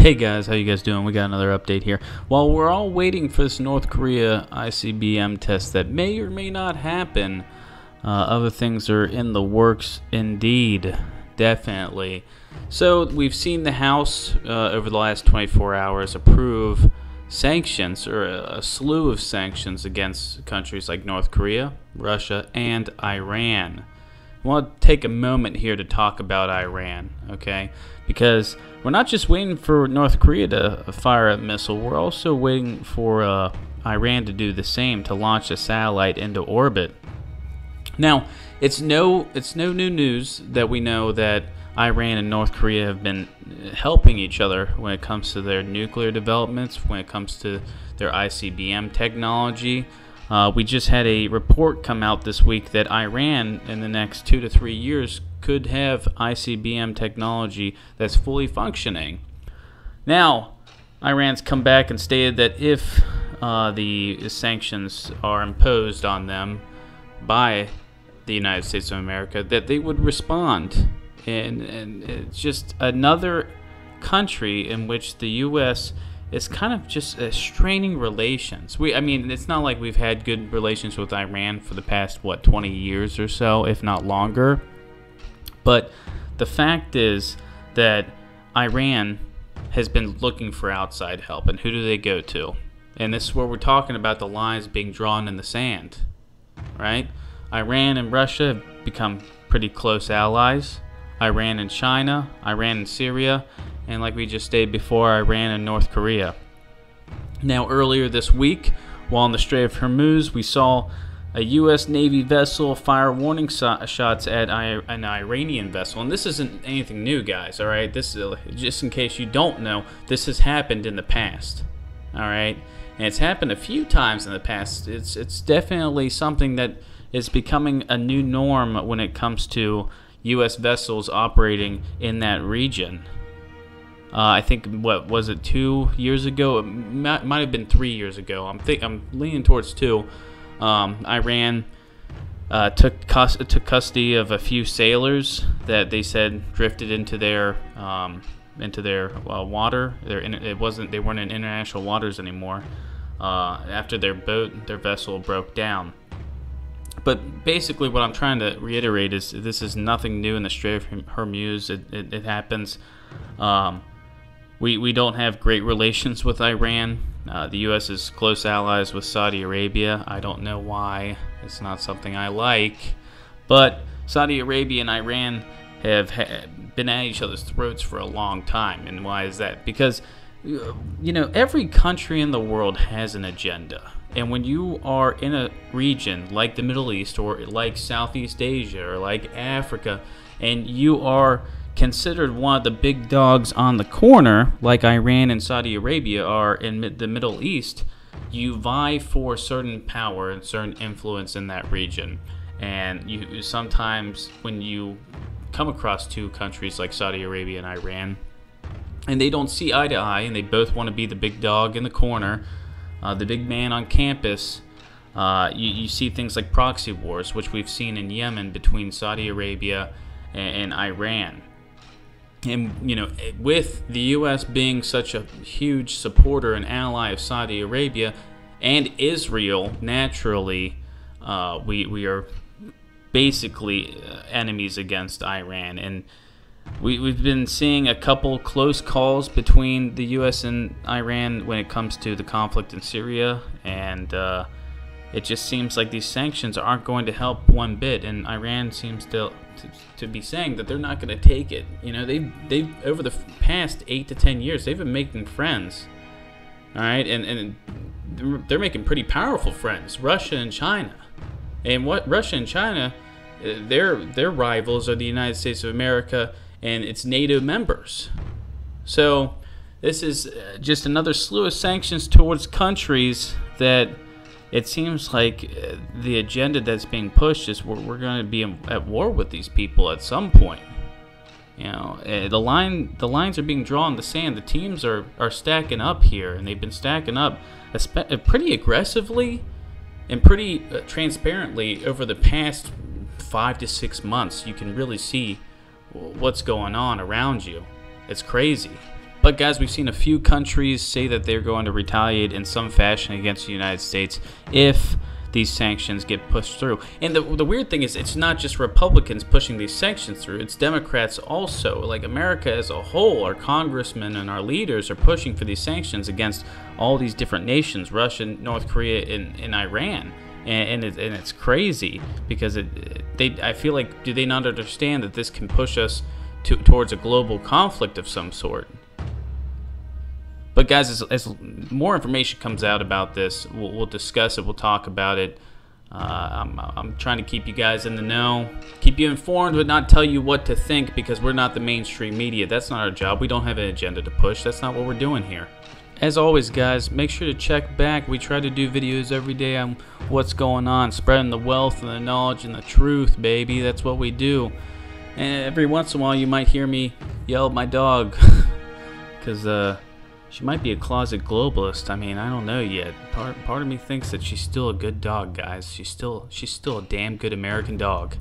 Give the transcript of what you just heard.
Hey guys, how you guys doing? We got another update here. While we're all waiting for this North Korea ICBM test that may or may not happen, other things are in the works indeed, definitely. So we've seen the House over the last 24 hours approve sanctions, or a slew of sanctions against countries like North Korea, Russia, and Iran. I want to take a moment here to talk about Iran, okay? Because we're not just waiting for North Korea to fire a missile, we're also waiting for Iran to do the same, to launch a satellite into orbit. Now, it's no new news that we know that Iran and North Korea have been helping each other when it comes to their nuclear developments, when it comes to their ICBM technology. We just had a report come out this week that Iran, in the next 2 to 3 years, could have ICBM technology that's fully functioning. Now, Iran's come back and stated that if the sanctions are imposed on them by the United States of America, that they would respond. And it's just another country in which the U.S. is kind of just straining relations. I mean, it's not like we've had good relations with Iran for the past, 20 years or so, if not longer. But the fact is that Iran has been looking for outside help. And who do they go to? And this is where we're talking about the lines being drawn in the sand, right? Iran and Russia have become pretty close allies. Iran and China, Iran and Syria, and like we just stated before, Iran and North Korea. Now, earlier this week, while in the Strait of Hormuz, we saw a U.S. Navy vessel fire warning shots at an Iranian vessel. And this isn't anything new, guys, all right? This is, just in case you don't know, this has happened in the past, all right? And it's happened a few times in the past. It's definitely something that is becoming a new norm when it comes to U.S. vessels operating in that region. I think, what was it, 2 years ago? It might have been 3 years ago. I'm leaning towards 2. Iran took custody of a few sailors that they said drifted into their water. They weren't in international waters anymore after their vessel broke down. But basically, what I'm trying to reiterate is this is nothing new in the Strait of Hormuz. It happens. We don't have great relations with Iran. The U.S. is close allies with Saudi Arabia. I don't know why. It's not something I like. But Saudi Arabia and Iran have been at each other's throats for a long time. And why is that? Because, every country in the world has an agenda. And when you are in a region like the Middle East, or like Southeast Asia, or like Africa, and you are considered one of the big dogs on the corner, like Iran and Saudi Arabia are in the Middle East, you vie for certain power and certain influence in that region. And you sometimes, when you come across two countries like Saudi Arabia and Iran, and they don't see eye to eye, and they both want to be the big dog in the corner, the big man on campus, you see things like proxy wars, which we've seen in Yemen between Saudi Arabia and Iran. And, with the U.S. being such a huge supporter and ally of Saudi Arabia and Israel, naturally, we are basically enemies against Iran. And we've been seeing a couple close calls between the U.S. and Iran when it comes to the conflict in Syria. And it just seems like these sanctions aren't going to help one bit. And Iran seems to be saying that they're not going to take it. They've over the past 8 to 10 years, they've been making friends. All right, and they're making pretty powerful friends, Russia and China. And what Russia and China, their rivals are the United States of America and its NATO members. So this is just another slew of sanctions towards countries that it seems like the agenda that's being pushed is we're going to be at war with these people at some point. The lines are being drawn in the sand. The teams are stacking up here, and they've been stacking up pretty aggressively and pretty transparently over the past 5 to 6 months. You can really see what's going on around you. It's crazy. But guys, we've seen a few countries say that they're going to retaliate in some fashion against the United States if these sanctions get pushed through. And the weird thing is, it's not just Republicans pushing these sanctions through, it's Democrats also. Like America as a whole, our congressmen and our leaders are pushing for these sanctions against all these different nations, Russia, North Korea, and Iran. And it's crazy because I feel like, do they not understand that this can push us towards a global conflict of some sort? But guys, as more information comes out about this, we'll discuss it. We'll talk about it. I'm trying to keep you guys in the know, keep you informed, but not tell you what to think, because we're not the mainstream media. That's not our job. We don't have an agenda to push. That's not what we're doing here. As always, guys, make sure to check back. We try to do videos every day on what's going on, spreading the wealth and the knowledge and the truth, baby. That's what we do. And every once in a while, you might hear me yell at my dog, because she might be a closet globalist. I mean, I don't know yet. Part of me thinks that she's still a good dog, guys. She's still a damn good American dog.